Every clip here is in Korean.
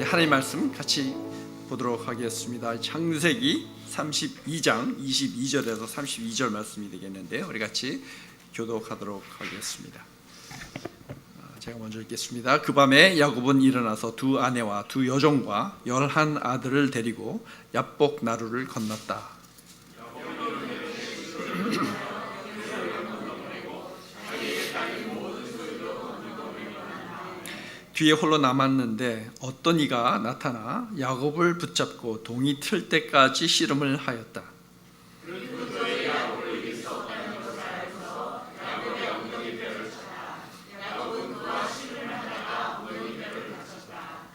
하나님 말씀 같이 보도록 하겠습니다. 창세기 32장 22절에서 32절 말씀이 되겠는데요, 우리 같이 교독하도록 하겠습니다. 제가 먼저 읽겠습니다. 그 밤에 야곱은 일어나서 두 아내와 두 여종과 11 아들을 데리고 야복 나루를 건넜다. 뒤에 홀로 남았는데 어떤 이가 나타나 야곱을 붙잡고 동이 틀 때까지 씨름을 하였다.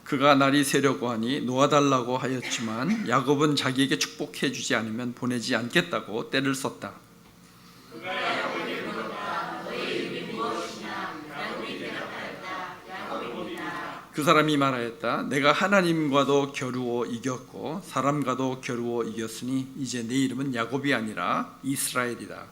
그가 날이 새려고 하니 놓아달라고 하였지만 야곱은 자기에게 축복해 주지 않으면 보내지 않겠다고 떼를 썼다. 그 사람이 말하였다. 내가 하나님과도 겨루어 이겼고 사람과도 겨루어 이겼으니 이제 내 이름은 야곱이 아니라 이스라엘이다.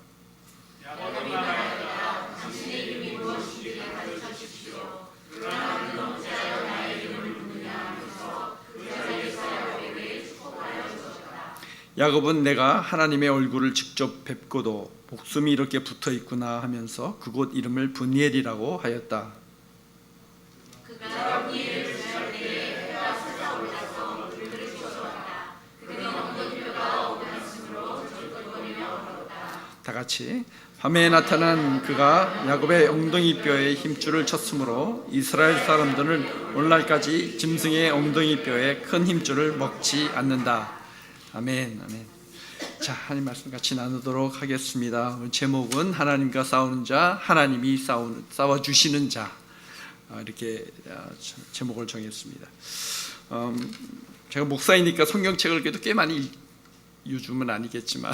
야곱이 말하였다. 당신의 이름이 무엇인지 가르쳐 주십시오. 그러나 그 동자여 나의 이름을 묻느냐 하면서 그 자리에서 야곱에게 축복하여 주었다. 야곱은 내가 하나님의 얼굴을 직접 뵙고도 목숨이 이렇게 붙어 있구나 하면서 그곳 이름을 브니엘이라고 하였다. 다 같이 밤에 나타난 그가 야곱의 엉덩이뼈에 힘줄을 쳤으므로 이스라엘 사람들은 오늘날까지 짐승의 엉덩이뼈에 큰 힘줄을 먹지 않는다. 아멘. 아멘. 자, 하나님 말씀 같이 나누도록 하겠습니다. 오늘 제목은 하나님과 싸우는 자, 하나님이 싸워주시는 자, 이렇게 제목을 정했습니다. 제가 목사이니까 성경책을 그래도 꽤 많이 요즘은 아니겠지만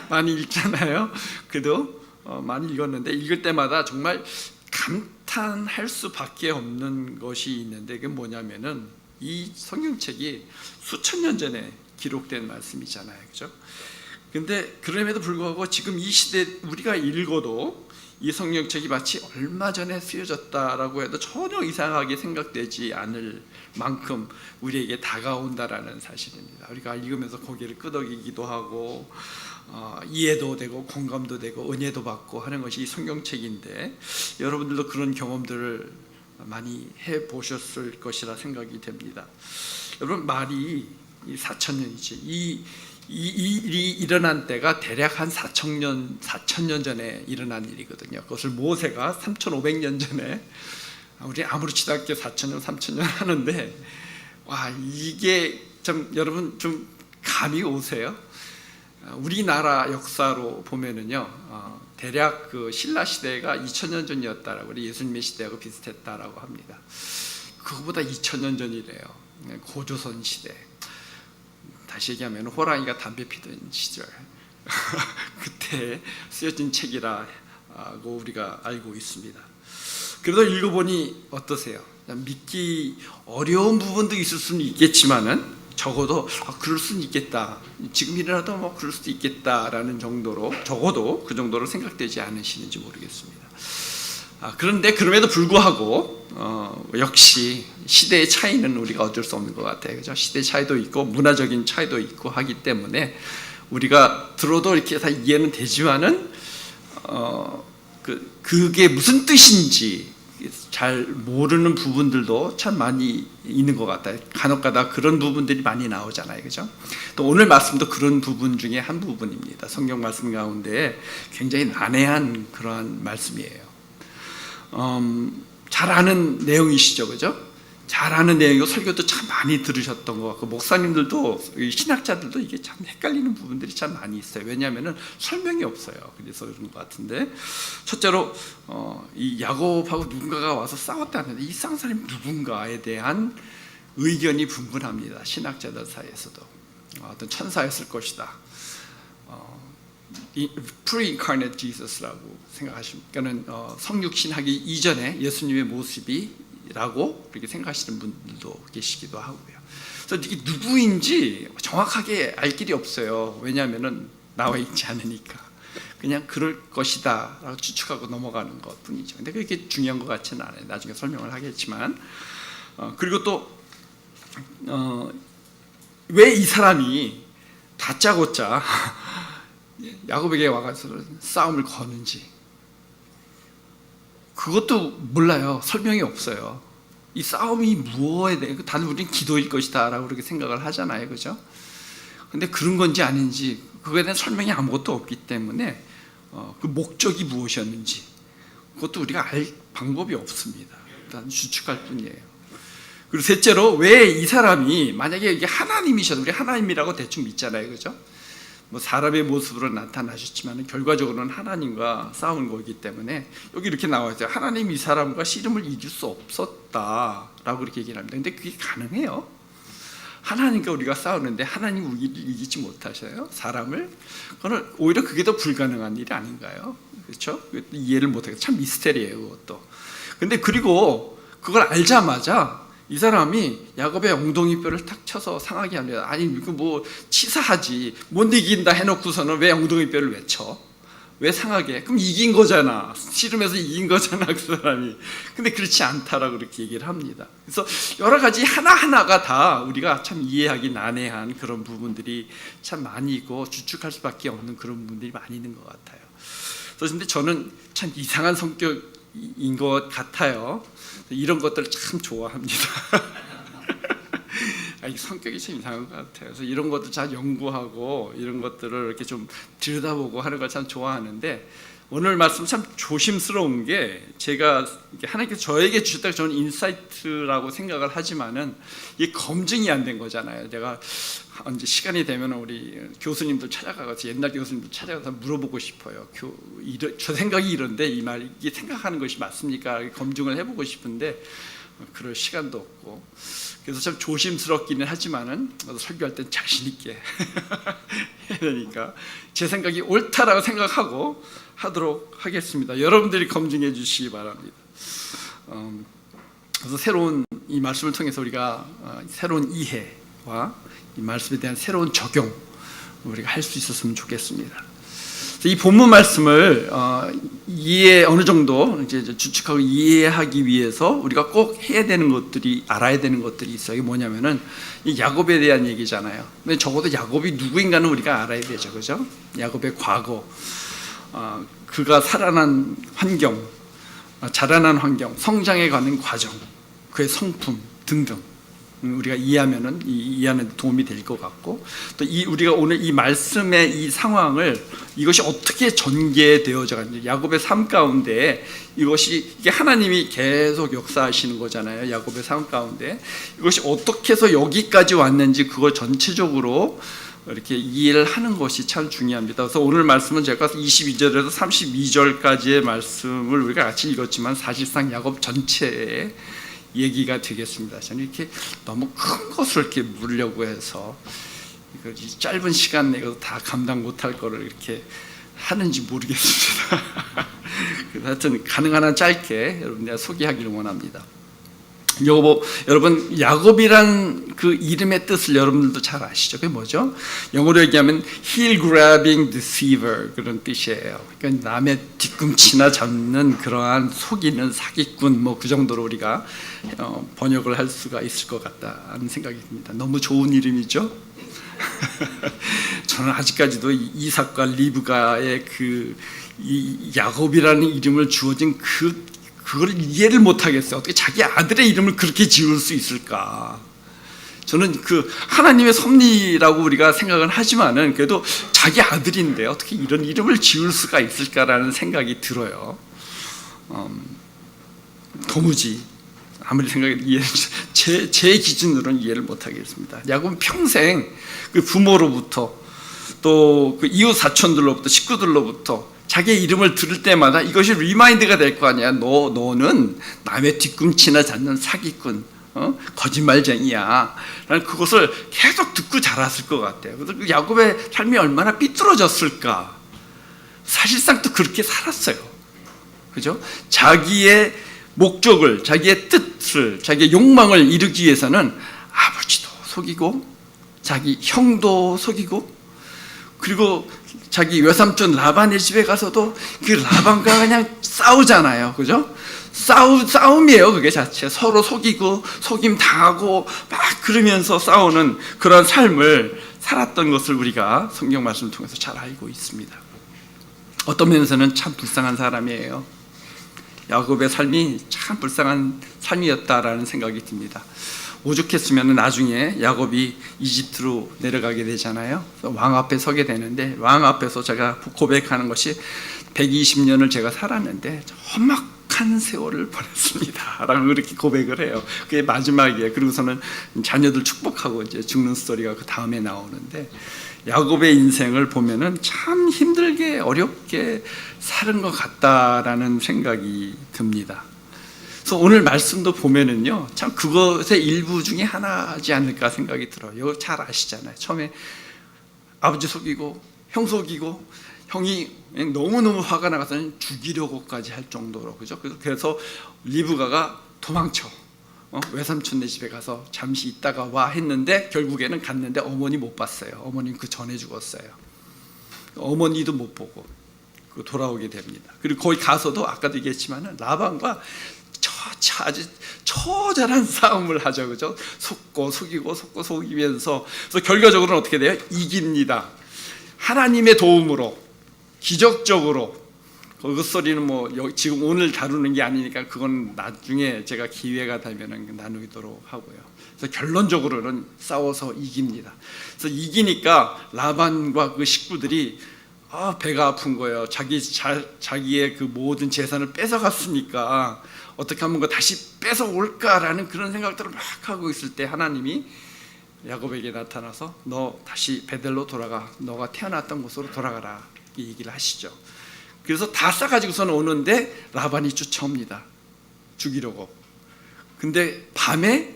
많이 읽잖아요. 그래도 많이 읽었는데 읽을 때마다 정말 감탄할 수밖에 없는 것이 있는데, 그게 뭐냐면은 이 성경책이 수천 년 전에 기록된 말씀이잖아요, 그죠? 근데 그럼에도 불구하고 지금 이 시대 우리가 읽어도 이 성경책이 마치 얼마 전에 쓰여졌다라고 해도 전혀 이상하게 생각되지 않을 만큼 우리에게 다가온다라는 사실입니다. 우리가 읽으면서 고개를 끄덕이기도 하고 이해도 되고 공감도 되고 은혜도 받고 하는 것이 이 성경책인데, 여러분들도 그런 경험들을 많이 해보셨을 것이라 생각이 됩니다. 여러분, 말이 4,000년이지 이 일이 일어난 때가 대략 한 4,000년 전에 일어난 일이거든요. 그것을 모세가 3,500년 전에, 우리 아무렇지도 않게 4,000년, 3,000년 하는데, 와, 이게 좀 여러분 좀 감이 오세요? 우리나라 역사로 보면은요, 대략 그 신라 시대가 2,000년 전이었다라고, 우리 예수님의 시대하고 비슷했다라고 합니다. 그거보다 2,000년 전이래요. 고조선 시대. 다시 얘기하면 호랑이가 담배 피던 시절 그때 쓰여진 책이라고 우리가 알고 있습니다. 그래도 읽어보니 어떠세요? 믿기 어려운 부분도 있을 수는 있겠지만은 적어도 그럴 수는 있겠다, 지금이라도 뭐 그럴 수도 있겠다라는 정도로, 적어도 그 정도로 생각되지 않으시는지 모르겠습니다. 그런데 그럼에도 불구하고 역시 시대의 차이는 우리가 어쩔 수 없는 것 같아요, 그죠? 시대 차이도 있고 문화적인 차이도 있고 하기 때문에 우리가 들어도 이렇게 다 이해는 되지만은 그게 무슨 뜻인지 잘 모르는 부분들도 참 많이 있는 것 같아요. 간혹가다 그런 부분들이 많이 나오잖아요, 그죠? 또 오늘 말씀도 그런 부분 중에 한 부분입니다. 성경 말씀 가운데 굉장히 난해한 그러한 말씀이에요. 잘 아는 내용이시죠, 그죠? 잘 아는 내용이고 설교도 참 많이 들으셨던 것 같고, 목사님들도, 신학자들도 이게 참 헷갈리는 부분들이 참 많이 있어요. 왜냐하면 설명이 없어요. 그래서 그런 것 같은데, 첫째로 이 야곱하고 누군가가 와서 싸웠다는데 이 싸운 사람이 누군가에 대한 의견이 분분합니다. 신학자들 사이에서도 어떤 천사였을 것이다, pre-incarnate Jesus라고 생각하시면, 성육신하기 이전에 예수님의 모습이라고 그렇게 생각하시는 분들도 계시기도 하고요. 그래서 이게 누구인지 정확하게 알 길이 없어요. 왜냐하면 나와 있지 않으니까 그냥 그럴 것이다 라고 추측하고 넘어가는 것 뿐이죠. 근데 그게 중요한 것 같지는 않아요. 나중에 설명을 하겠지만. 그리고 또 왜 이 사람이 다짜고짜 야곱에게 와가지고 싸움을 거는지 그것도 몰라요. 설명이 없어요. 이 싸움이 무엇에 대해 다들 우리는 기도일 것이다 라고 그렇게 생각을 하잖아요, 그죠? 근데 그런 건지 아닌지 그거에 대한 설명이 아무것도 없기 때문에 그 목적이 무엇이었는지 그것도 우리가 알 방법이 없습니다. 일단 추측할 뿐이에요. 그리고 셋째로 왜 이 사람이 만약에 이게 하나님이셔도 우리 하나님이라고 대충 믿잖아요, 그죠? 뭐 사람의 모습으로 나타나셨지만 결과적으로는 하나님과 싸운 거기 때문에 여기 이렇게 나와 있어요. 하나님 이 사람과 씨름을 이길 수 없었다라고 이렇게 얘기를 합니다. 근데 그게 가능해요? 하나님과 우리가 싸우는데 하나님 우리를 이기지 못하셔요? 사람을? 그거는 오히려 그게 더 불가능한 일이 아닌가요? 그렇죠? 이해를 못하겠어요. 참 미스테리예요, 그것도. 근데 그리고 그걸 알자마자 이 사람이 야곱의 엉덩이뼈를 탁 쳐서 상하게 합니다. 아니 이거 뭐 치사하지 못 이긴다 해놓고서는 왜 엉덩이뼈를 왜 쳐? 왜 상하게? 그럼 이긴 거잖아. 씨름해서 이긴 거잖아 그 사람이. 근데 그렇지 않다라고 그렇게 얘기를 합니다. 그래서 여러 가지 하나하나가 다 우리가 참 이해하기 난해한 그런 부분들이 참 많이 있고 추측할 수밖에 없는 그런 부분들이 많이 있는 것 같아요. 그런데 저는 참 이상한 성격인 것 같아요. 이런 것들을 참 좋아합니다. 성격이 참 이상한 것 같아요. 그래서 이런 것도 잘 연구하고 이런 것들을 이렇게 좀 들여다보고 하는 걸 참 좋아하는데 오늘 말씀 참 조심스러운 게 제가 하나님께서 저에게 주셨다고 저는 인사이트라고 생각을 하지만은 이게 검증이 안 된 거잖아요. 제가 언제 시간이 되면 우리 교수님들 찾아가서 옛날 교수님들 찾아가서 물어보고 싶어요. 저 생각이 이런데 이 말 이게 생각하는 것이 맞습니까? 검증을 해보고 싶은데 그럴 시간도 없고 그래서 참 조심스럽기는 하지만은 설교할 땐 자신 있게 해야 되니까 제 생각이 옳다라고 생각하고 하도록 하겠습니다. 여러분들이 검증해 주시기 바랍니다. 그래서 새로운 이 말씀을 통해서 우리가 새로운 이해와 이 말씀에 대한 새로운 적용 우리가 할 수 있었으면 좋겠습니다. 이 본문 말씀을 어느 정도 이제 추측하고 이해하기 위해서 우리가 꼭 해야 되는 것들이 알아야 되는 것들이 있어요. 이게 뭐냐면은 이 야곱에 대한 얘기잖아요. 근데 적어도 야곱이 누구인가는 우리가 알아야 되죠, 그죠? 야곱의 과거, 그가 살아난 환경, 자라난 환경, 성장해 가는 과정, 그의 성품 등등. 우리가 이해하면은 이해하는 데 도움이 될 것 같고 또 우리가 오늘 이 말씀의 이 상황을 이것이 어떻게 전개되어져 가는지 야곱의 삶 가운데 이게 하나님이 계속 역사하시는 거잖아요. 야곱의 삶 가운데 이것이 어떻게 해서 여기까지 왔는지 그걸 전체적으로 이렇게 이해를 하는 것이 참 중요합니다. 그래서 오늘 말씀은 제가 22절에서 32절까지의 말씀을 우리가 같이 읽었지만 사실상 야곱 전체의 얘기가 되겠습니다. 저는 이렇게 너무 큰 것을 이렇게 물려고 해서 짧은 시간 내에서 다 감당 못할 거를 이렇게 하는지 모르겠습니다. 하여튼 가능한 한 짧게 여러분들 소개하기를 원합니다. 여러분 야곱이란 그 이름의 뜻을 여러분들도 잘 아시죠? 그게 뭐죠? 영어로 얘기하면 heel grabbing deceiver 그런 뜻이에요. 그러니까 남의 뒤꿈치나 잡는 그러한 속이는 사기꾼 뭐 그 정도로 우리가 번역을 할 수가 있을 것 같다는 생각이 듭니다. 너무 좋은 이름이죠? 저는 아직까지도 이삭과 리브가의 이 야곱이라는 이름을 주어진 그걸 이해를 못하겠어요. 어떻게 자기 아들의 이름을 그렇게 지을 수 있을까? 저는 그 하나님의 섭리라고 우리가 생각을 하지만은 그래도 자기 아들인데 어떻게 이런 이름을 지을 수가 있을까라는 생각이 들어요. 도무지 아무리 생각해도 제 기준으로는 이해를 못하겠습니다. 야곱은 평생 그 부모로부터 또 그 이웃 사촌들로부터 식구들로부터 자기의 이름을 들을 때마다 이것이 리마인드가 될 거 아니야. 너는 남의 뒤꿈치나 잡는 사기꾼, 거짓말쟁이야. 라는 그것을 계속 듣고 자랐을 것 같아요. 그래서 그 야곱의 삶이 얼마나 삐뚤어졌을까. 사실상 또 그렇게 살았어요. 그죠? 자기의 목적을, 자기의 뜻을, 자기의 욕망을 이루기 위해서는 아버지도 속이고, 자기 형도 속이고, 그리고 자기 외삼촌 라반의 집에 가서도 그 라반과 그냥 싸우잖아요. 그죠? 싸움이에요. 그게 자체. 서로 속이고, 속임 당하고, 막 그러면서 싸우는 그런 삶을 살았던 것을 우리가 성경 말씀을 통해서 잘 알고 있습니다. 어떤 면에서는 참 불쌍한 사람이에요. 야곱의 삶이 참 불쌍한 삶이었다라는 생각이 듭니다. 오죽했으면 나중에 야곱이 이집트로 내려가게 되잖아요. 왕 앞에 서게 되는데, 왕 앞에서 제가 고백하는 것이 120년을 제가 살았는데 험악한 세월을 보냈습니다 라고 그렇게 고백을 해요. 그게 마지막이에요. 그리고서는 자녀들 축복하고 이제 죽는 스토리가 그 다음에 나오는데, 야곱의 인생을 보면은 참 힘들게 어렵게 사는 것 같다라는 생각이 듭니다. 그래서 오늘 말씀도 보면은요, 참 그것의 일부 중에 하나지 않을까 생각이 들어요. 이거 잘 아시잖아요. 처음에 아버지 속이고 형 속이고, 형이 너무너무 화가 나가서 죽이려고까지 할 정도로, 그죠? 그래서 리브가가 도망쳐. 외삼촌네 집에 가서 잠시 있다가 와 했는데, 결국에는 갔는데 어머니 못 봤어요. 어머니는 그 전에 죽었어요. 어머니도 못 보고 돌아오게 됩니다. 그리고 거기 가서도 아까도 얘기했지만은 라반과 아주 처절한 싸움을 하죠, 그죠? 속고 속이고 속고 속이면서, 그래서 결과적으로는 어떻게 돼요? 이깁니다. 하나님의 도움으로, 기적적으로. 그 소리는 뭐 지금 오늘 다루는 게 아니니까 그건 나중에 제가 기회가 되면 나누도록 하고요. 그래서 결론적으로는 싸워서 이깁니다. 그래서 이기니까 라반과 그 식구들이 배가 아픈 거예요. 자기의 그 모든 재산을 뺏어갔으니까 어떻게 하면 다시 뺏어올까라는 그런 생각들을 막 하고 있을 때, 하나님이 야곱에게 나타나서 너 다시 베델로 돌아가, 너가 태어났던 곳으로 돌아가라, 이 얘기를 하시죠. 그래서 다 싸가지고서는 오는데 라반이 쫓아옵니다, 죽이려고. 근데 밤에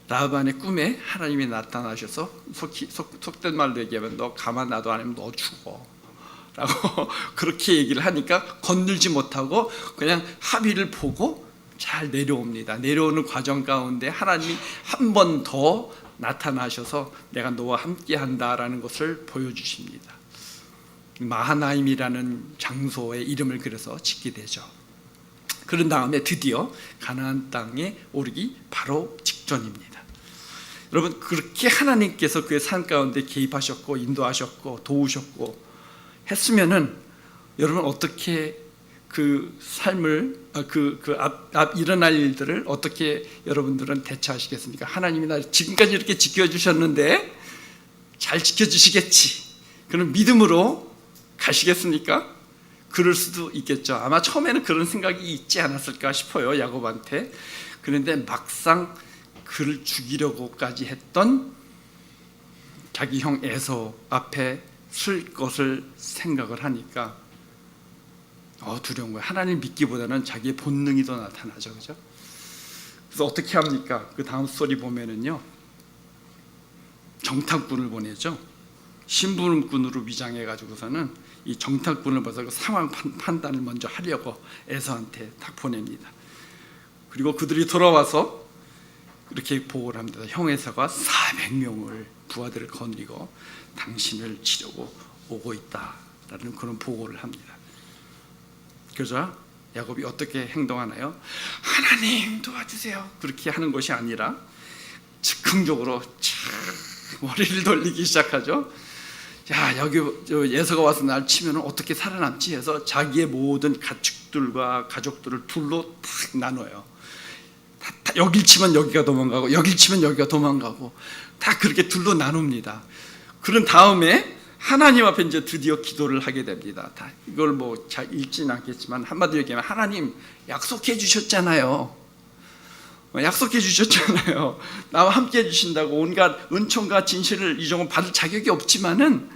라반의 꿈에 하나님이 나타나셔서 속된 말로 얘기하면 너 가만 놔도 안 하면 너 죽어 라고 그렇게 얘기를 하니까 건들지 못하고 그냥 합의를 보고 잘 내려옵니다. 내려오는 과정 가운데 하나님이 한 번 더 나타나셔서 내가 너와 함께 한다라는 것을 보여주십니다. 마하나임이라는 장소의 이름을 그래서 짓게 되죠. 그런 다음에 드디어 가나안 땅에 오르기 바로 직전입니다. 여러분, 그렇게 하나님께서 그의 삶 가운데 개입하셨고 인도하셨고 도우셨고 했으면은, 여러분 어떻게 그 삶을 앞 일어날 일들을 어떻게 여러분들은 대처하시겠습니까? 하나님이 나 지금까지 이렇게 지켜주셨는데 잘 지켜주시겠지, 그런 믿음으로 가시겠습니까? 그럴 수도 있겠죠. 아마 처음에는 그런 생각이 있지 않았을까 싶어요, 야곱한테. 그런데 막상 그를 죽이려고까지 했던 자기 형 에서 앞에 쓸 것을 생각을 하니까 두려운 거예요. 하나님 믿기보다는 자기의 본능이 더 나타나죠, 그죠? 그래서 어떻게 합니까? 그 다음 스토리 보면은요, 정탐꾼을 보내죠. 신부름꾼으로 위장해 가지고서는 이 정탐꾼을 봐서 그 상황 판단을 먼저 하려고 에서한테 딱 보냅니다. 그리고 그들이 돌아와서 이렇게 보고를 합니다. 형 에서가 400명을 부하들을 거느리고 당신을 치려고 오고 있다라는 그런 보고를 합니다. 그래서 야곱이 어떻게 행동하나요? 하나님 도와주세요, 그렇게 하는 것이 아니라 즉흥적으로 머리를 돌리기 시작하죠. 야, 여기 예서가 와서 날 치면 어떻게 살아남지 해서 자기의 모든 가축들과 가족들을 둘로 탁 나눠요. 여길 치면 여기가 도망가고 여길 치면 여기가 도망가고 다 그렇게 둘로 나눕니다. 그런 다음에 하나님 앞에 이제 드디어 기도를 하게 됩니다. 다 이걸 뭐 잘 읽지는 않겠지만 한마디로 얘기하면, 하나님 약속해 주셨잖아요. 약속해 주셨잖아요. 나와 함께 해주신다고. 온갖 은총과 진실을 이 정도 받을 자격이 없지만은,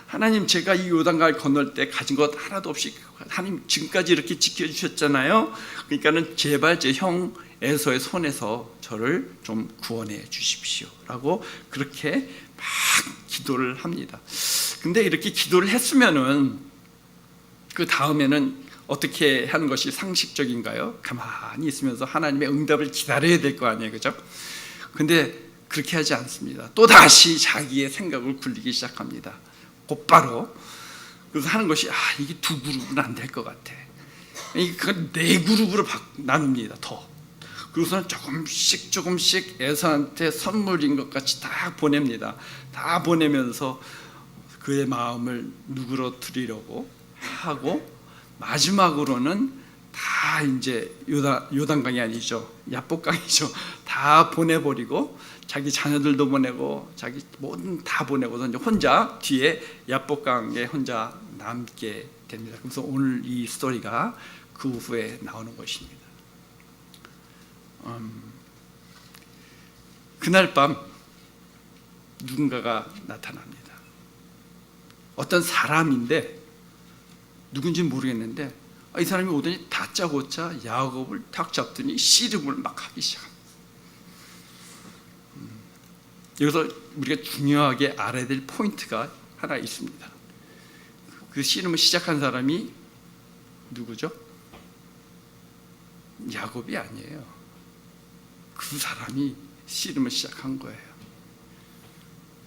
하나님 제가 이 요단강을 건널 때 가진 것 하나도 없이 하나님 지금까지 이렇게 지켜주셨잖아요. 그러니까는 제발 제 형 에서의 손에서 저를 좀 구원해 주십시오 라고 그렇게 막 기도를 합니다. 근데 이렇게 기도를 했으면은 그 다음에는 어떻게 하는 것이 상식적인가요? 가만히 있으면서 하나님의 응답을 기다려야 될 거 아니에요, 그죠? 근데 그렇게 하지 않습니다. 또 다시 자기의 생각을 굴리기 시작합니다. 곧바로. 그래서 하는 것이, 이게 두 그룹은 안 될 것 같아. 이거 네 그룹으로 나눕니다. 더 그것은 조금씩 에서한테 선물인 것 같이 다 보냅니다. 다 보내면서 그의 마음을 누그러뜨리려고 하고, 마지막으로는 다 이제 요단강이 아니죠, 야복강이죠. 다 보내버리고 자기 자녀들도 보내고 자기 모든 다 보내고서 이제 혼자 뒤에 야복강에 혼자 남게 됩니다. 그래서 오늘 이 스토리가 그 후에 나오는 것입니다. 그날 밤 누군가가 나타납니다. 어떤 사람인데 누군지 모르겠는데, 이 사람이 오더니 다짜고짜 야곱을 탁 잡더니 씨름을 막 하기 시작합니다. 여기서 우리가 중요하게 알아야 될 포인트가 하나 있습니다. 그 씨름을 시작한 사람이 누구죠? 야곱이 아니에요. 그 사람이 씨름을 시작한 거예요.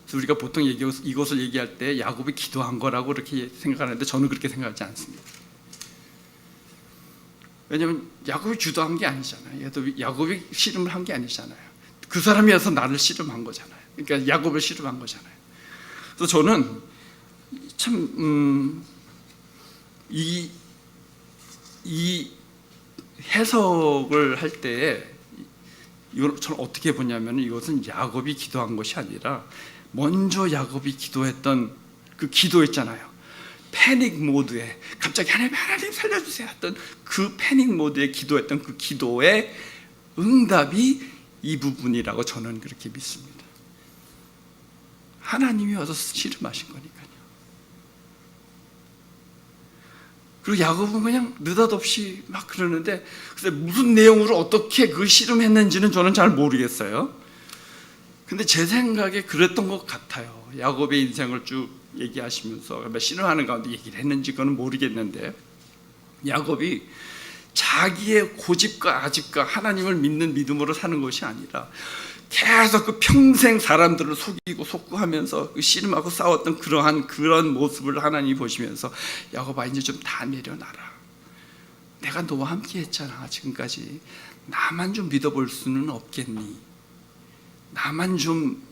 그래서 우리가 보통 이것을 얘기할 때 야곱이 기도한 거라고 이렇게 생각하는데, 저는 그렇게 생각하지 않습니다. 왜냐하면 야곱이 주도한 게 아니잖아요. 야곱이 씨름을 한 게 아니잖아요. 그 사람이 와서 나를 씨름한 거잖아요. 그러니까 야곱을 씨름한 거잖아요. 그래서 저는 참 이 해석을 할 때에 이걸 저는 어떻게 보냐면, 이것은 야곱이 기도한 것이 아니라 먼저 야곱이 기도했던 그 기도 있잖아요. 패닉 모드에 갑자기 하나님 살려주세요 했던 그 패닉 모드에 기도했던 그 기도의 응답이 이 부분이라고 저는 그렇게 믿습니다. 하나님이 와서 씨름하신 거니까요. 그리고 야곱은 그냥 느닷없이 막 그러는데, 근데 무슨 내용으로 어떻게 그 씨름했는지는 저는 잘 모르겠어요. 근데 제 생각에 그랬던 것 같아요. 야곱의 인생을 쭉 얘기하시면서 씨름하는 가운데 얘기를 했는지 그건 모르겠는데, 야곱이 자기의 고집과 아집과 하나님을 믿는 믿음으로 사는 것이 아니라 계속 그 평생 사람들을 속이고 속구하면서 그 씨름하고 싸웠던 그런 모습을 하나님이 보시면서, 야곱아 이제 좀 다 내려놔라. 내가 너와 함께 했잖아 지금까지. 나만 좀 믿어볼 수는 없겠니? 나만 좀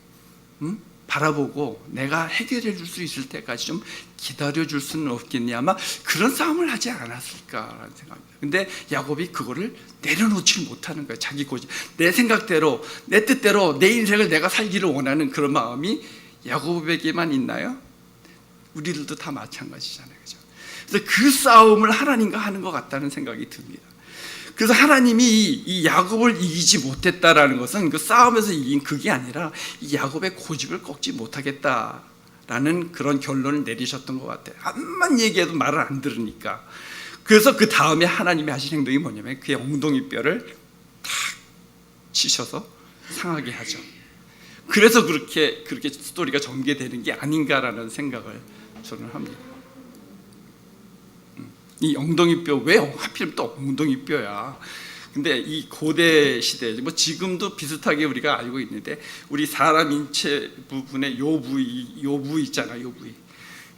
바라보고 내가 해결해 줄 수 있을 때까지 좀 기다려 줄 수는 없겠니? 아마 그런 싸움을 하지 않았을까라는 생각입니다. 근데 야곱이 그거를 내려놓지 못하는 거예요. 자기 고집, 내 생각대로, 내 뜻대로 내 인생을 내가 살기를 원하는 그런 마음이 야곱에게만 있나요? 우리들도 다 마찬가지잖아요, 그죠? 그래서 그 싸움을 하나님과 하는 것 같다는 생각이 듭니다. 그래서 하나님이 이 야곱을 이기지 못했다라는 것은 그 싸움에서 이긴 그게 아니라 이 야곱의 고집을 꺾지 못하겠다라는 그런 결론을 내리셨던 것 같아요. 한만 얘기해도 말을 안 들으니까. 그래서 그 다음에 하나님이 하신 행동이 뭐냐면, 그의 엉덩이뼈를 탁 치셔서 상하게 하죠. 그래서 그렇게 스토리가 전개되는 게 아닌가라는 생각을 저는 합니다. 이 엉덩이뼈, 왜 하필 또 엉덩이뼈야? 근데 이 고대 시대, 뭐 지금도 비슷하게 우리가 알고 있는데, 우리 사람 인체 부분에 요 부위 있잖아요.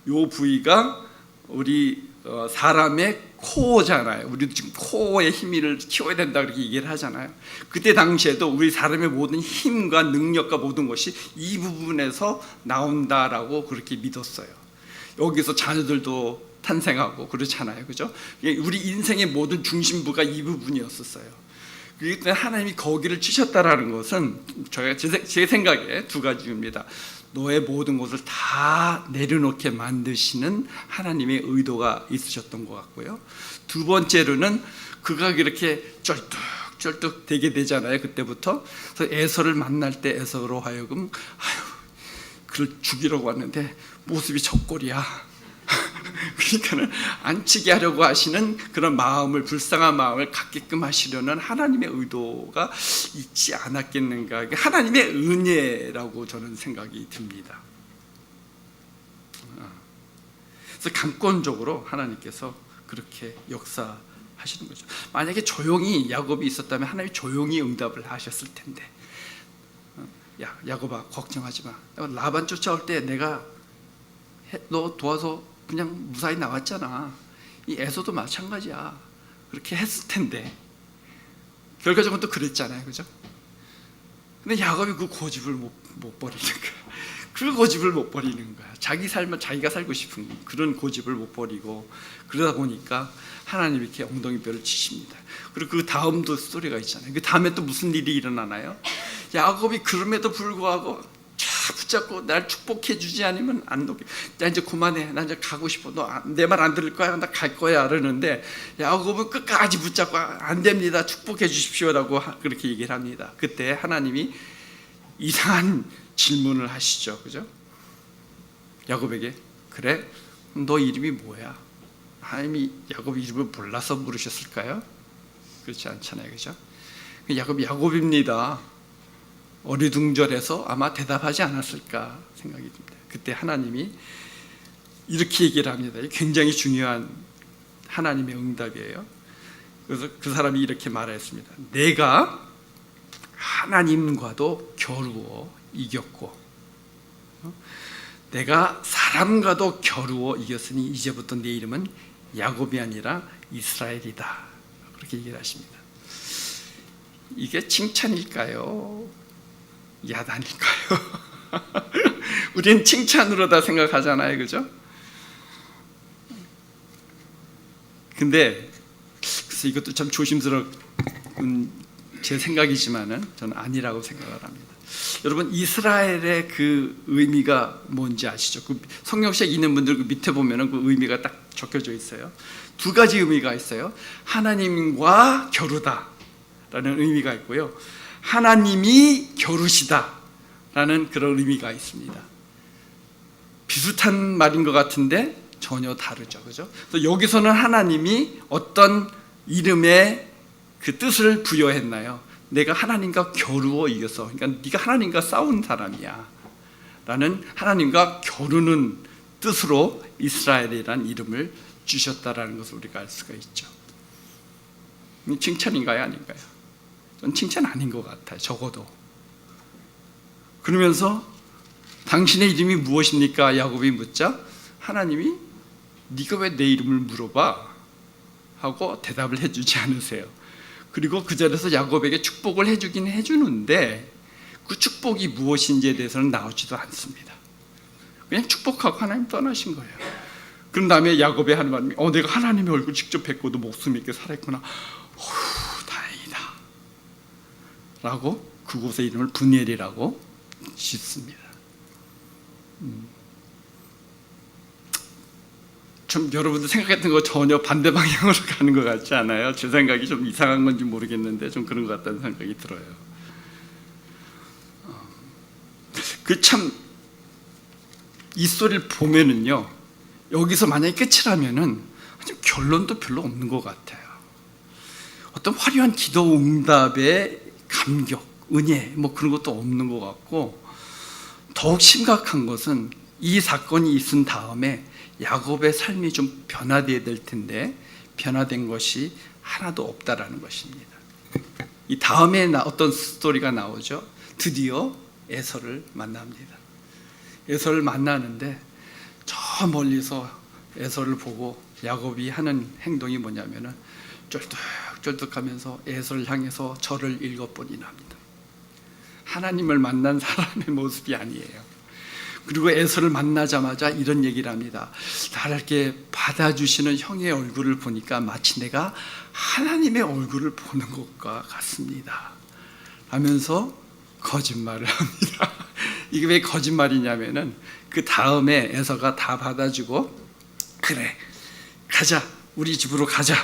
요 부위가 우리 사람의 코어잖아요. 우리도 지금 코어의 힘을 키워야 된다 그렇게 얘기를 하잖아요. 그때 당시에도 우리 사람의 모든 힘과 능력과 모든 것이 이 부분에서 나온다라고 그렇게 믿었어요. 여기서 자녀들도 탄생하고 그렇잖아요, 그죠? 우리 인생의 모든 중심부가 이 부분이었었어요. 그렇기 때문에 하나님이 거기를 치셨다라는 것은 제 생각에 두 가지입니다. 너의 모든 것을 다 내려놓게 만드시는 하나님의 의도가 있으셨던 것 같고요. 두 번째로는 그가 이렇게 쩔뚝 되게 되잖아요, 그때부터. 그래서 에서를 만날 때 에서로 하여금 그를 죽이려고 왔는데 모습이 적골이야. 그러니까는 안치게 하려고 하시는 그런 마음을, 불쌍한 마음을 갖게끔 하시려는 하나님의 의도가 있지 않았겠는가. 하나님의 은혜라고 저는 생각이 듭니다. 그래서 강권적으로 하나님께서 그렇게 역사하시는 거죠. 만약에 조용히 야곱이 있었다면 하나님이 조용히 응답을 하셨을 텐데, 야 야곱아 걱정하지 마. 라반 쫓아올 때 내가 너 도와서 그냥 무사히 나왔잖아. 이 에서도 마찬가지야. 그렇게 했을 텐데 결과적으로 또 그랬잖아요, 그죠? 근데 야곱이 그 고집을 못 버리는 거야. 그 고집을 못 버리는 거야. 자기 삶을 자기가 살고 싶은 그런 고집을 못 버리고, 그러다 보니까 하나님이 이렇게 엉덩이뼈를 치십니다. 그리고 그 다음도 스토리가 있잖아요. 그 다음에 또 무슨 일이 일어나나요? 야곱이 그럼에도 불구하고 쫙 붙잡고 날 축복해 주지 않으면 안 놓게. 나 이제 그만해. 나 이제 가고 싶어. 너 내 말 안 들을 거야. 나 갈 거야. 그러는데 야곱은 끝까지 붙잡고 안 됩니다. 축복해 주십시오라고 그렇게 얘기를 합니다. 그때 하나님이 이상한 질문을 하시죠, 그죠? 야곱에게, 그래? 너 이름이 뭐야? 하나님이 야곱 이름을 몰라서 물으셨을까요? 그렇지 않잖아요, 그죠? 야곱입니다. 어리둥절해서 아마 대답하지 않았을까 생각이 듭니다. 그때 하나님이 이렇게 얘기를 합니다. 굉장히 중요한 하나님의 응답이에요. 그래서 그 사람이 이렇게 말했습니다. 내가 하나님과도 겨루어 이겼고, 내가 사람과도 겨루어 이겼으니 이제부터 내 이름은 야곱이 아니라 이스라엘이다. 그렇게 얘기를 하십니다. 이게 칭찬일까요? 야단일까요? 우리는 칭찬으로 다 생각하잖아요, 그죠? 근데 그래서 이것도 참 조심스러운 제 생각이지만은 저는 아니라고 생각을 합니다. 여러분, 이스라엘의 그 의미가 뭔지 아시죠? 그 성경책 있는 분들 그 밑에 보면은 그 의미가 딱 적혀져 있어요. 두 가지 의미가 있어요. 하나님과 겨루다라는 의미가 있고요. 하나님이 겨루시다라는 그런 의미가 있습니다. 비슷한 말인 것 같은데 전혀 다르죠, 그죠? 그래서 여기서는 하나님이 어떤 이름에 그 뜻을 부여했나요? 내가 하나님과 겨루어 이겼어. 그러니까 네가 하나님과 싸운 사람이야 라는 하나님과 겨루는 뜻으로 이스라엘이라는 이름을 주셨다라는 것을 우리가 알 수가 있죠. 칭찬인가요, 아닌가요? 전 칭찬 아닌 것 같아요, 적어도. 그러면서 당신의 이름이 무엇입니까? 야곱이 묻자 하나님이 네가 왜 내 이름을 물어봐? 하고 대답을 해주지 않으세요. 그리고 그 자리에서 야곱에게 축복을 해주긴 해주는데 그 축복이 무엇인지에 대해서는 나오지도 않습니다. 그냥 축복하고 하나님 떠나신 거예요. 그런 다음에 야곱의 하나님이 내가 하나님의 얼굴 직접 뵙고도 목숨 있게 살았구나. 다행이다 라고 그곳의 이름을 분이엘이라고 짓습니다. 좀 여러분들 생각했던 거 전혀 반대 방향으로 가는 것 같지 않아요? 제 생각이 좀 이상한 건지 모르겠는데 좀 그런 것 같다는 생각이 들어요. 그 참 이 스토리를 보면은요, 여기서 만약에 끝이라면은 결론도 별로 없는 것 같아요. 어떤 화려한 기도 응답의 감격, 은혜 뭐 그런 것도 없는 것 같고, 더욱 심각한 것은 이 사건이 있은 다음에 야곱의 삶이 좀 변화되어야 될 텐데 변화된 것이 하나도 없다라는 것입니다. 이 다음에 어떤 스토리가 나오죠. 드디어 에서를 만납니다. 에서를 만나는데 저 멀리서 에서를 보고 야곱이 하는 행동이 뭐냐면은 쫄뚝쫄뚝하면서 에서를 향해서 절을 7번이나 합니다. 하나님을 만난 사람의 모습이 아니에요. 그리고 에서를 만나자마자 이런 얘기를 합니다. 나를 이렇게 받아주시는 형의 얼굴을 보니까 마치 내가 하나님의 얼굴을 보는 것과 같습니다 하면서 거짓말을 합니다. 이게 왜 거짓말이냐면은 그 다음에 에서가 다 받아주고 그래 가자, 우리 집으로 가자,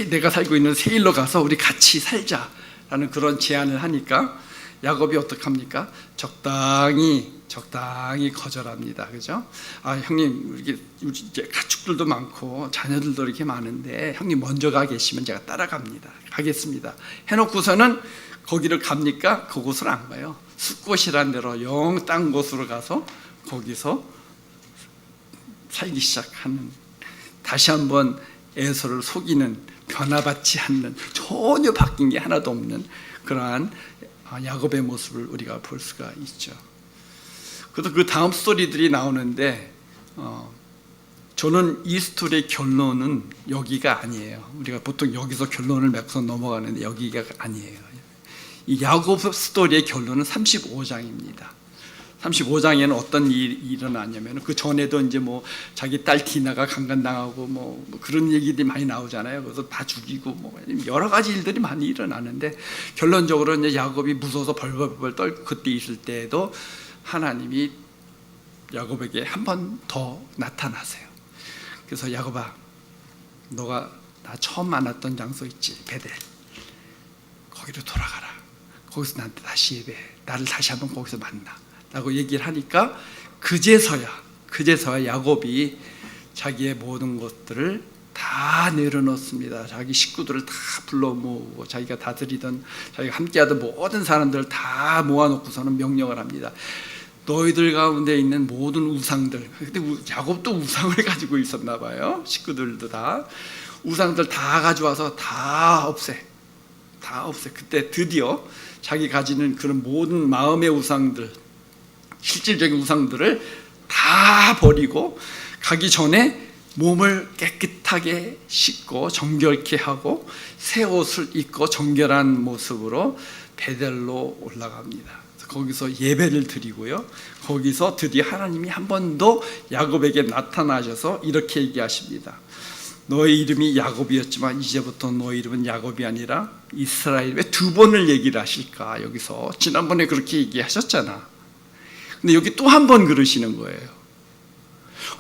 내가 살고 있는 세일로 가서 우리 같이 살자라는 그런 제안을 하니까 야곱이 어떡합니까? 적당히 거절합니다. 그죠? 형님, 우리 이제 가축들도 많고 자녀들도 이렇게 많은데 형님 먼저 가 계시면 제가 따라갑니다. 가겠습니다. 해놓고서는 거기를 갑니까? 그곳을 안 가요. 숫곳이란 데로 영 딴 곳으로 가서 거기서 살기 시작하는, 다시 한번 에서를 속이는, 변화받지 않는, 전혀 바뀐 게 하나도 없는 그러한 야곱의 모습을 우리가 볼 수가 있죠. 그래서 그 다음 스토리들이 나오는데 저는 이 스토리의 결론은 여기가 아니에요. 우리가 보통 여기서 결론을 맺고서 넘어가는데 여기가 아니에요. 이 야곱 스토리의 결론은 35장입니다. 35장에는 어떤 일이 일어나냐면 그 전에도 이제 뭐 자기 딸 디나가 강간당하고 뭐 그런 얘기들이 많이 나오잖아요. 그래서 다 죽이고 뭐 여러 가지 일들이 많이 일어나는데 결론적으로 이제 야곱이 무서워서 벌벌벌 떨고 그때 있을 때에도 하나님이 야곱에게 한 번 더 나타나세요. 그래서 야곱아, 너가 나 처음 만났던 장소 있지, 베델, 거기로 돌아가라. 거기서 나한테 다시 예배해. 나를 다시 한번 거기서 만나 라고 얘기를 하니까 그제서야 야곱이 자기의 모든 것들을 다 내려놓습니다. 자기 식구들을 다 불러 모으고 자기가 다스리던, 자기가 함께하던 모든 사람들을 다 모아놓고서는 명령을 합니다. 너희들 가운데 있는 모든 우상들, 근데 야곱도 우상을 가지고 있었나 봐요. 식구들도 다 우상들 다 가져와서 다 없애. 그때 드디어 자기 가지는 그런 모든 마음의 우상들, 실질적인 우상들을 다 버리고 가기 전에 몸을 깨끗하게 씻고 정결케 하고 새 옷을 입고 정결한 모습으로 베델로 올라갑니다. 거기서 예배를 드리고요. 거기서 드디어 하나님이 한 번 더 야곱에게 나타나셔서 이렇게 얘기하십니다. 너의 이름이 야곱이었지만 이제부터 너의 이름은 야곱이 아니라 이스라엘. 왜 두 번을 얘기를 하실까? 여기서 지난번에 그렇게 얘기하셨잖아. 근데 여기 또 한 번 그러시는 거예요.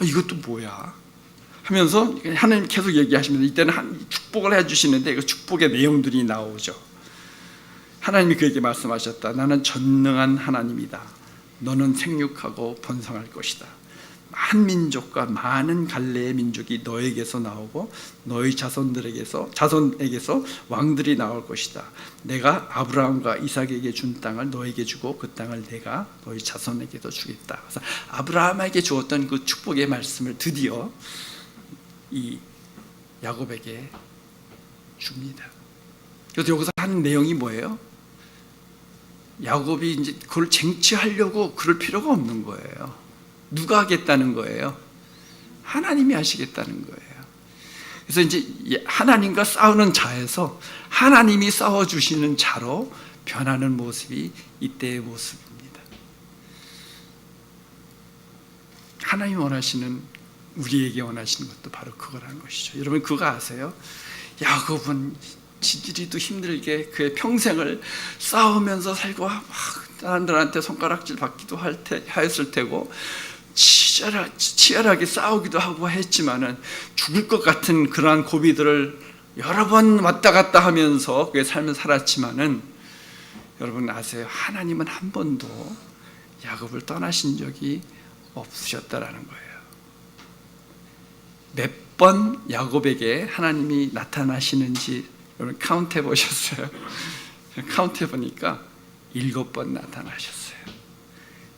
이것도 뭐야? 하면서 하나님 계속 얘기하시면서 이때는 축복을 해주시는데 그 축복의 내용들이 나오죠. 하나님이 그에게 말씀하셨다. 나는 전능한 하나님이다. 너는 생육하고 번성할 것이다. 한 민족과 많은 갈래의 민족이 너에게서 나오고 너희 자손에게서 왕들이 나올 것이다. 내가 아브라함과 이삭에게 준 땅을 너에게 주고 그 땅을 내가 너희 자손에게도 주겠다. 그래서 아브라함에게 주었던 그 축복의 말씀을 드디어 이 야곱에게 줍니다. 그래서 여기서 하는 내용이 뭐예요? 야곱이 이제 그걸 쟁취하려고 그럴 필요가 없는 거예요. 누가 하겠다는 거예요? 하나님이 하시겠다는 거예요. 그래서 이제 하나님과 싸우는 자에서 하나님이 싸워주시는 자로 변하는 모습이 이때의 모습입니다. 하나님이 원하시는, 우리에게 원하시는 것도 바로 그거라는 것이죠. 여러분 그거 아세요? 야곱은 지들이도 힘들게 그의 평생을 싸우면서 살고 막 사람들한테 손가락질 받기도 하였을 테고 치열하게 싸우기도 하고 했지만은 죽을 것 같은 그러한 고비들을 여러 번 왔다 갔다 하면서 그의 삶을 살았지만은 여러분 아세요? 하나님은 한 번도 야곱을 떠나신 적이 없으셨다라는 거예요. 몇 번 야곱에게 하나님이 나타나시는지 여러분 카운트해 보셨어요? 카운트해 보니까 7번 나타나셨어요.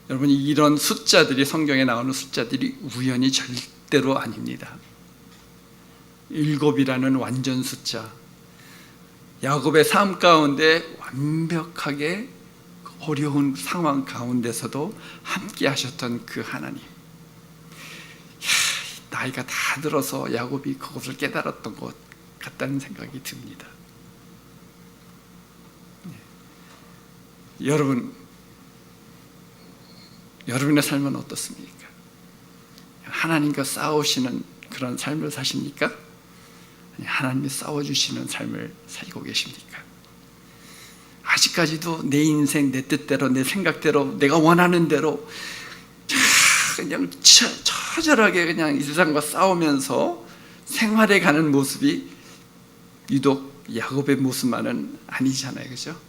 여러분 이런 숫자들이, 성경에 나오는 숫자들이 우연이 절대로 아닙니다. 7이라는 완전 숫자, 야곱의 삶 가운데 완벽하게 어려운 상황 가운데서도 함께 하셨던 그 하나님. 나이가 다 들어서 야곱이 그것을 깨달았던 것 같다는 생각이 듭니다. 여러분, 여러분의 삶은 어떻습니까? 하나님과 싸우시는 그런 삶을 사십니까? 하나님이 싸워주시는 삶을 살고 계십니까? 아직까지도 내 인생, 내 뜻대로, 내 생각대로, 내가 원하는 대로 그냥 처절하게 그냥 이 세상과 싸우면서 생활해 가는 모습이 유독 야곱의 모습만은 아니잖아요, 그죠?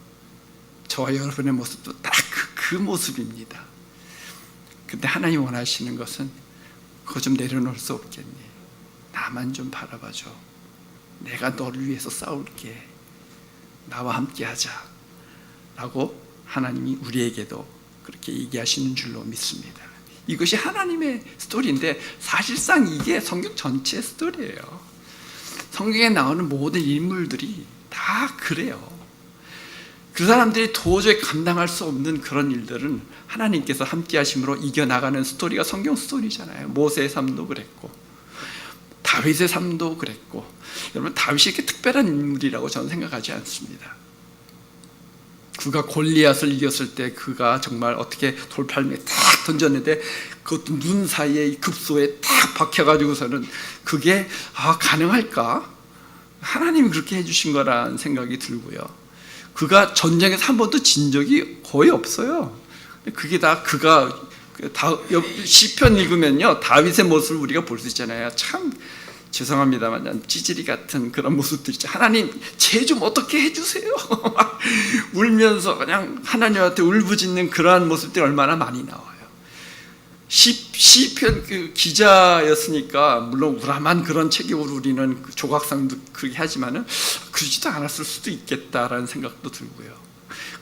저와 여러분의 모습도 딱 그 모습입니다. 근데 하나님 원하시는 것은 그거 좀 내려놓을 수 없겠니? 나만 좀 바라봐줘. 내가 너를 위해서 싸울게. 나와 함께 하자 라고 하나님이 우리에게도 그렇게 얘기하시는 줄로 믿습니다. 이것이 하나님의 스토리인데 사실상 이게 성경 전체의 스토리예요. 성경에 나오는 모든 인물들이 다 그래요. 그 사람들이 도저히 감당할 수 없는 그런 일들은 하나님께서 함께 하심으로 이겨나가는 스토리가 성경 스토리잖아요. 모세의 삶도 그랬고 다윗의 삶도 그랬고, 여러분 다윗이 이렇게 특별한 인물이라고 저는 생각하지 않습니다. 그가 골리앗을 이겼을 때 그가 정말 어떻게 돌팔매에 탁 던졌는데 그것도 눈 사이에 급소에 탁 박혀가지고서는 그게 가능할까? 하나님이 그렇게 해주신 거라는 생각이 들고요. 그가 전쟁에서 한 번도 진 적이 거의 없어요. 그게 다 그가 시편 읽으면요 다윗의 모습을 우리가 볼 수 있잖아요. 참 죄송합니다만 찌질이 같은 그런 모습들 있죠. 하나님 쟤 좀 어떻게 해주세요. 울면서 그냥 하나님한테 울부짖는 그러한 모습들이 얼마나 많이 나와요. 시편 그 기자였으니까 물론 우람한 그런 체격을 우리는 조각상도 그렇게 하지만은 그러지도 않았을 수도 있겠다라는 생각도 들고요.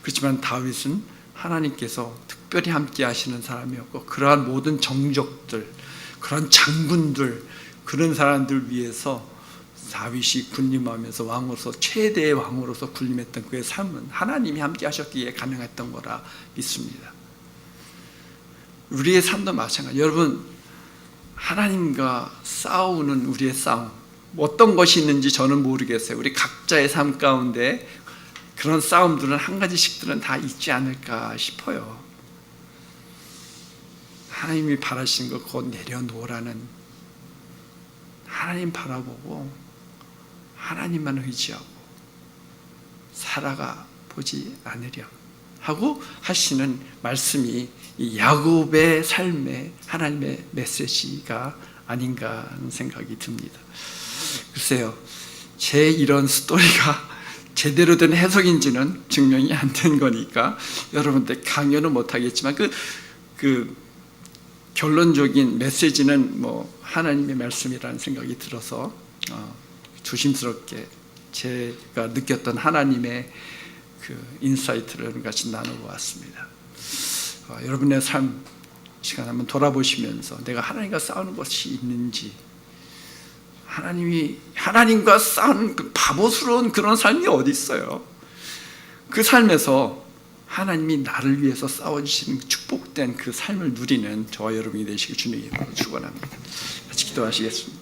그렇지만 다윗은 하나님께서 특별히 함께 하시는 사람이었고, 그러한 모든 정적들, 그런 장군들, 그런 사람들 위해서 다윗이 군림하면서 왕으로서 최대의 왕으로서 군림했던 그의 삶은 하나님이 함께 하셨기에 가능했던 거라 믿습니다. 우리의 삶도 마찬가지. 여러분, 하나님과 싸우는 우리의 싸움, 어떤 것이 있는지 저는 모르겠어요. 우리 각자의 삶 가운데 그런 싸움들은 한 가지씩들은 다 있지 않을까 싶어요. 하나님이 바라시는 걸 곧 내려놓으라는, 하나님 바라보고 하나님만 의지하고 살아가 보지 않으렴 하고 하시는 말씀이 이 야곱의 삶에 하나님의 메시지가 아닌가 하는 생각이 듭니다. 글쎄요, 제 이런 스토리가 제대로 된 해석인지는 증명이 안 된 거니까 여러분들 강요는 못하겠지만 그 결론적인 메시지는 뭐 하나님의 말씀이라는 생각이 들어서 조심스럽게 제가 느꼈던 하나님의 그 인사이트를 같이 나눠보았습니다. 여러분의 삶 시간 한번 돌아보시면서 내가 하나님과 싸우는 것이 있는지, 하나님과 싸우는 그 바보스러운 그런 삶이 어디 있어요? 그 삶에서 하나님이 나를 위해서 싸워주시는 축복된 그 삶을 누리는 저와 여러분이 되시길 주님의 이름으로 축원합니다. 같이 기도하시겠습니다.